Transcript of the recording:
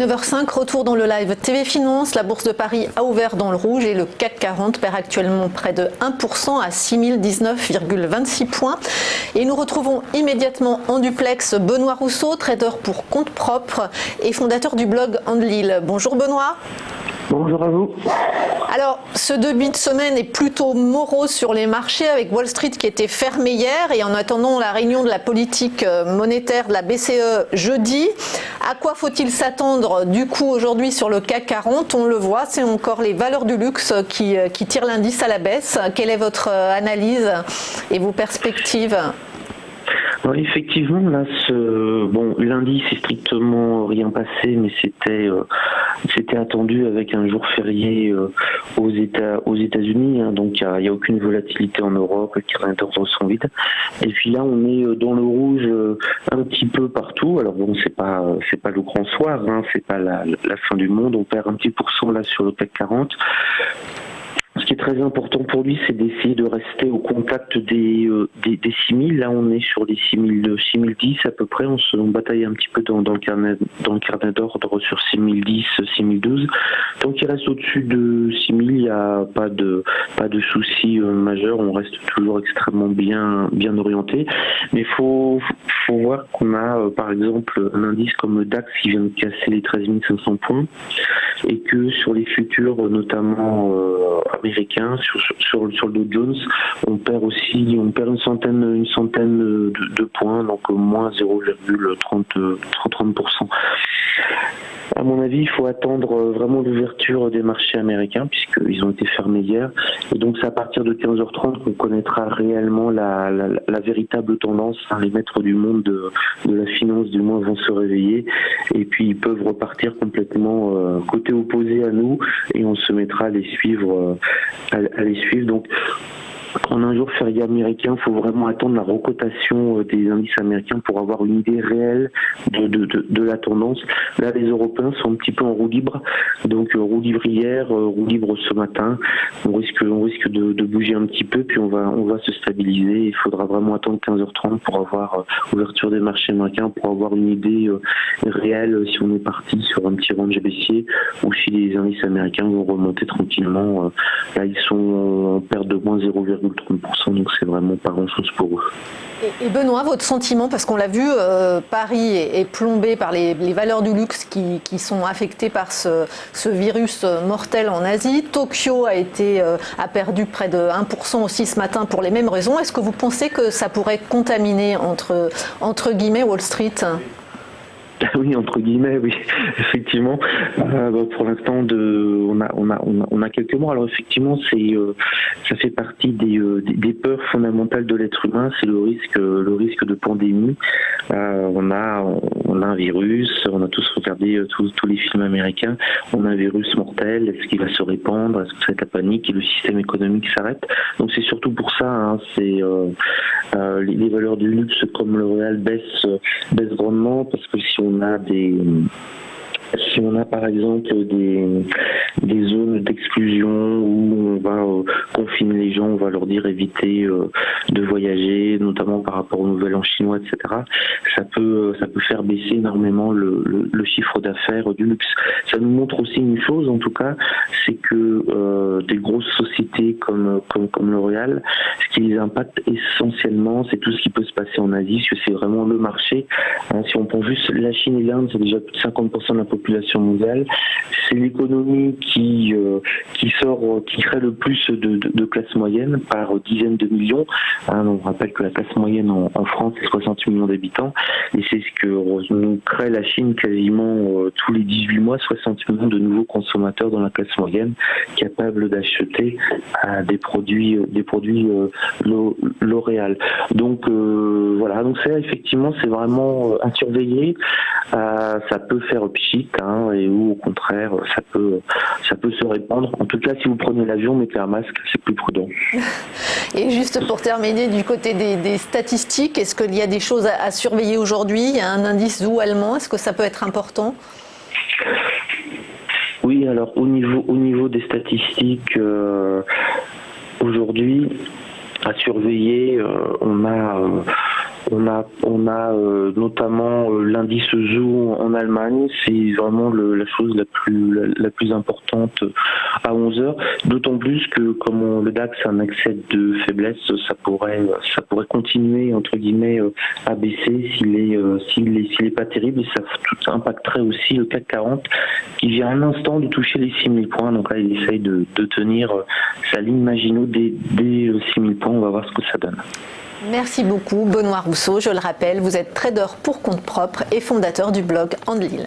9h05, retour dans le live TV Finance. La Bourse de Paris a ouvert dans le rouge et le CAC 40 perd actuellement près de 1% à 6019,26 points. Et nous retrouvons immédiatement en duplex Benoît Rousseau, trader pour compte propre et fondateur du blog Andlil. Bonjour Benoît. Bonjour à vous. Alors, ce début de semaine est plutôt morose sur les marchés avec Wall Street qui était fermé hier et en attendant la réunion de la politique monétaire de la BCE jeudi. À quoi faut-il s'attendre du coup aujourd'hui sur le CAC 40 ? On le voit, c'est encore les valeurs du luxe qui tirent l'indice à la baisse. Quelle est votre analyse et vos perspectives ? Alors effectivement, là, lundi, c'est strictement rien passé, mais c'était attendu avec un jour férié aux États-Unis, hein, donc il n'y a aucune volatilité en Europe, les critères sont vides. Et puis là, on est dans le rouge un petit peu partout. Alors bon, c'est pas le grand soir, hein, c'est pas la fin du monde. On perd un petit % là sur le CAC 40. Ce qui est très important pour lui, c'est d'essayer de rester au contact des 6000. Là, on est sur les 6010 à peu près. On bataille un petit peu dans le carnet d'ordre sur 6010, 6012. Donc, il reste au-dessus de 6000. Il n'y a pas de soucis majeurs. On reste toujours extrêmement bien orienté. Mais faut voir qu'on a, par exemple, un indice comme le DAX qui vient de casser les 13 500 points et que sur les futurs, notamment américains, sur le Dow Jones, on perd une centaine de points, donc moins 0,30%. À mon avis, il faut attendre vraiment l'ouverture des marchés américains puisqu'ils ont été fermés hier. Et donc c'est à partir de 15h30 qu'on connaîtra réellement la véritable tendance. Les maîtres du monde de la finance du moins vont se réveiller et puis ils peuvent repartir complètement côté opposé à nous et on se mettra à les suivre. Donc en un jour férié américain, il faut vraiment attendre la recotation des indices américains pour avoir une idée réelle de la tendance. Là, les Européens sont un petit peu en roue libre. Donc, roue libre hier, roue libre ce matin. On risque de bouger un petit peu, puis on va se stabiliser. Il faudra vraiment attendre 15h30 pour avoir ouverture des marchés américains, pour avoir une idée réelle si on est parti sur un petit range baissier ou si les indices américains vont remonter tranquillement. Là, ils sont en perte de moins 0,30%, donc c'est vraiment pas grand-chose pour eux. Et Benoît, votre sentiment, parce qu'on l'a vu, Paris est plombé par les valeurs du luxe qui sont affectées par ce virus mortel en Asie. Tokyo a perdu près de 1% aussi ce matin pour les mêmes raisons. Est-ce que vous pensez que ça pourrait contaminer entre guillemets Wall Street ? Oui, entre guillemets, oui, effectivement. Pour l'instant, on a quelques mois. Alors effectivement, ça fait partie des peurs fondamentales de l'être humain. C'est le risque de pandémie. On a un virus. On a tous regardé tous les films américains. On a un virus mortel. Est-ce qu'il va se répandre ? Est-ce que ça va être la panique et le système économique s'arrête ? Donc c'est surtout pour ça. Hein, les valeurs du luxe comme le L'Oréal baissent grandement parce que si on a par exemple des zones d'exclusion où on va confiner les gens, on va leur dire éviter de voyager, notamment par rapport au nouvel an chinois, etc. Ça peut faire baisser énormément le chiffre d'affaires du luxe. Ça nous montre aussi une chose, en tout cas, c'est que des grosses sociétés comme L'Oréal, ce qui les impacte essentiellement, c'est tout ce qui peut se passer en Asie, parce que c'est vraiment le marché. Hein, si on prend juste la Chine et l'Inde, c'est déjà plus de 50% de la population mondiale. C'est l'économie qui crée le plus de classe moyenne par dizaines de millions. Hein, on rappelle que la classe moyenne en France c'est 60 millions d'habitants et c'est ce que nous crée la Chine quasiment tous les 18 mois, 60 millions de nouveaux consommateurs dans la classe moyenne capables d'acheter des produits L'Oréal. Donc voilà, donc c'est effectivement c'est vraiment à surveiller. Ça peut faire pchit, hein, et ou au contraire ça peut se répandre. En tout cas, si vous prenez l'avion, mettez un masque, c'est plus prudent. Et juste pour terminer, du côté des statistiques, est-ce qu'il y a des choses à surveiller aujourd'hui ? Il y a un indice Dow allemand, est-ce que ça peut être important ? Oui, alors au niveau des statistiques, aujourd'hui, à surveiller, on a On a notamment l'indice ZOO en Allemagne, c'est vraiment la chose la plus importante à 11 heures. D'autant plus que comme le DAX a un accès de faiblesse, ça pourrait continuer entre guillemets à baisser s'il est pas terrible. Et ça impacterait aussi le CAC 40 qui vient à l'instant de toucher les 6000 points. Donc là, il essaye de tenir sa ligne Maginot dès 6000 points. On va voir ce que ça donne. Merci beaucoup Benoît Rousseau. Je le rappelle, vous êtes trader pour compte propre et fondateur du blog Andlil.